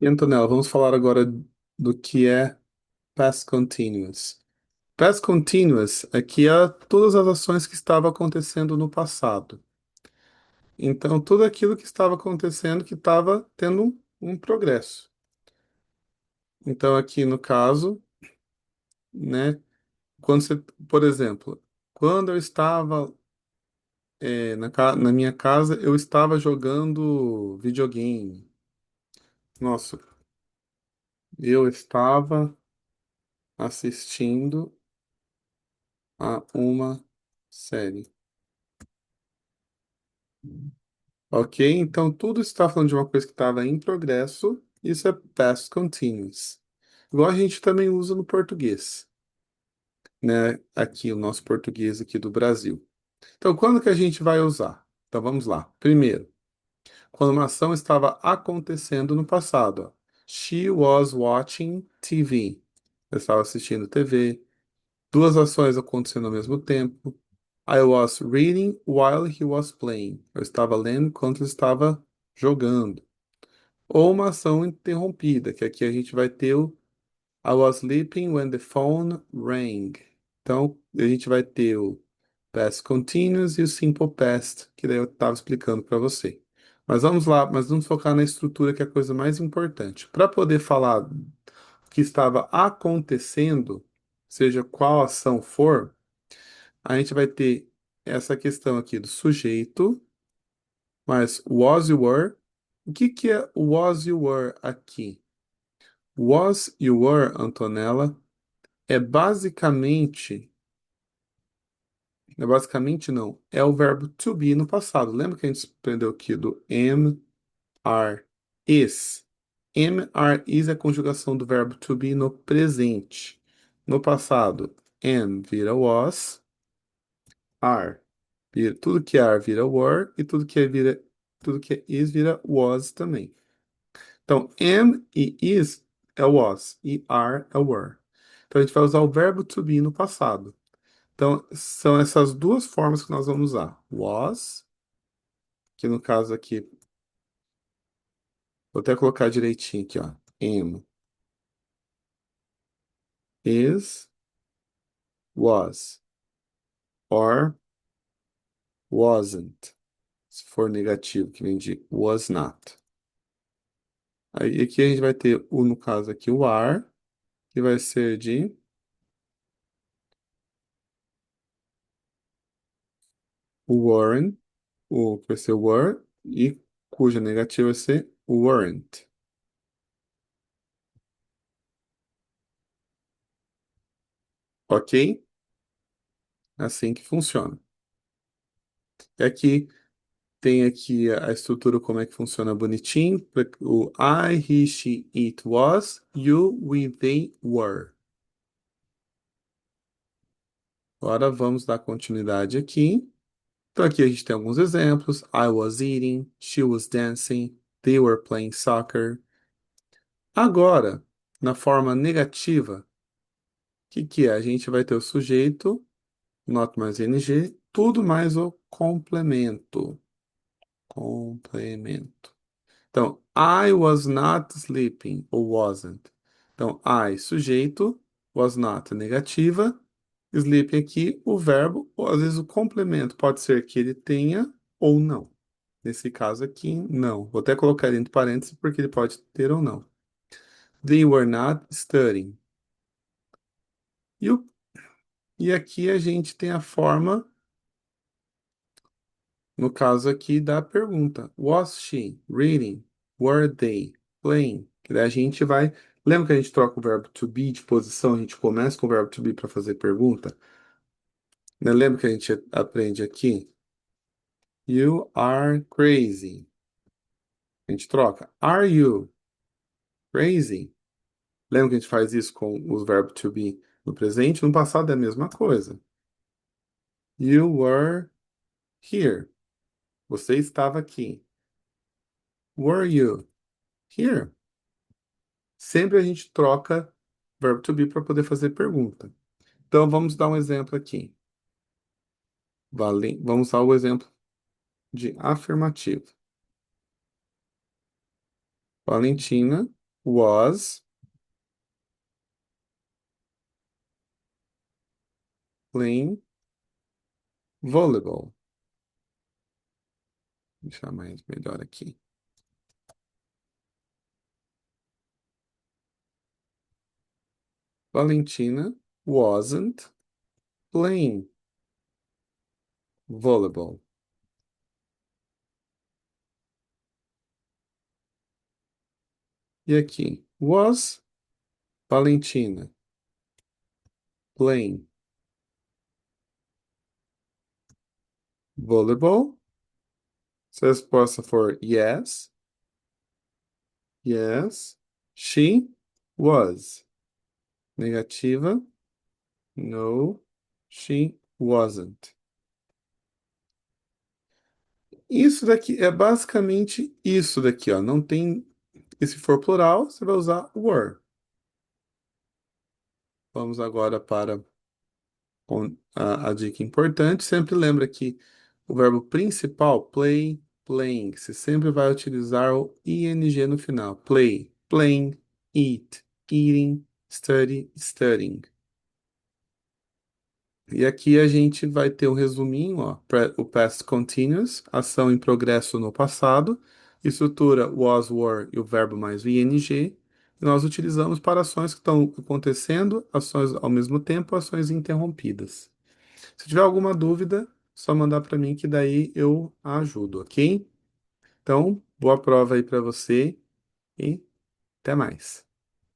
E, Antonella, vamos falar agora do que é past continuous. Past continuous aqui é todas as ações que estavam acontecendo no passado. Então, tudo aquilo que estava acontecendo que estava tendo um progresso. Então, aqui no caso, né, quando você, por exemplo, quando eu estava na minha casa, eu estava jogando videogame. Nossa, eu estava assistindo a uma série. Ok? Então, tudo está falando de uma coisa que estava em progresso. Isso é past continuous. Igual a gente também usa no português, né? Aqui, o nosso português aqui do Brasil. Então, quando que a gente vai usar? Então, vamos lá. Primeiro, quando uma ação estava acontecendo no passado. Ó. She was watching TV. Eu estava assistindo TV. Duas ações acontecendo ao mesmo tempo. I was reading while he was playing. Eu estava lendo enquanto ele estava jogando. Ou uma ação interrompida, que aqui a gente vai ter o I was sleeping when the phone rang. Então, a gente vai ter o past continuous e o simple past, que daí eu estava explicando para você. Mas vamos lá, mas vamos focar na estrutura, que é a coisa mais importante. Para poder falar o que estava acontecendo, seja qual ação for, a gente vai ter essa questão aqui do sujeito, mas was you were. O que que é was you were aqui? Was you were, Antonella, é basicamente não, é o verbo to be no passado. Lembra que a gente aprendeu aqui do am, are, is? Am, are, is é a conjugação do verbo to be no presente. No passado, am vira was, are. Tudo que é are vira were e tudo que é is vira was também. Então, am e is é was e are é were. Então, a gente vai usar o verbo to be no passado. Então, são essas duas formas que nós vamos usar. Was, que no caso aqui, vou até colocar direitinho aqui, ó. Am, is, was, or wasn't. Se for negativo, que vem de was not. Aí aqui a gente vai ter o, no caso aqui, o are, que vai ser de weren't, o que vai ser were, e cuja negativa vai ser weren't. Ok? Assim que funciona. E aqui tem aqui a estrutura, como é que funciona bonitinho. O I, he, she, it, was, you, we, they, were. Agora vamos dar continuidade aqui. Então aqui a gente tem alguns exemplos. I was eating, she was dancing, they were playing soccer. Agora, na forma negativa, o que é? A gente vai ter o sujeito, not mais ing, tudo mais o complemento. Complemento. Então, I was not sleeping, ou wasn't. Então, I, sujeito, was not, negativa, sleeping aqui, o verbo, ou às vezes o complemento pode ser que ele tenha ou não. Nesse caso aqui, não. Vou até colocar ele entre parênteses porque ele pode ter ou não. They were not studying. E, e aqui a gente tem a forma, no caso aqui, da pergunta. Was she reading? Were they playing? Que daí a gente vai. Lembra que a gente troca o verbo to be de posição? A gente começa com o verbo to be para fazer pergunta? Né? Lembra que a gente aprende aqui? You are crazy. A gente troca. Are you crazy? Lembra que a gente faz isso com os verbos to be no presente? No passado é a mesma coisa. You were here. Você estava aqui. Were you here? Sempre a gente troca verbo to be para poder fazer pergunta. Então vamos dar um exemplo aqui. Vamos usar o exemplo de afirmativo. Valentina was playing volleyball. Vou deixar mais melhor aqui. Valentina wasn't playing volleyball. E aqui, was Valentina playing volleyball? Se a resposta for yes, yes, she was. Negativa, no, she wasn't. Isso daqui é basicamente isso daqui, ó. Não tem, e se for plural, você vai usar were. Vamos agora para a dica importante. Sempre lembra que o verbo principal, play, playing, você sempre vai utilizar o ing no final. Play, playing, eat, eating, study, studying. E aqui a gente vai ter um resuminho, ó, o past continuous, ação em progresso no passado, estrutura was, were e o verbo mais o ing. E nós utilizamos para ações que estão acontecendo, ações ao mesmo tempo, ações interrompidas. Se tiver alguma dúvida, só mandar para mim que daí eu ajudo, ok? Então, boa prova aí para você e até mais.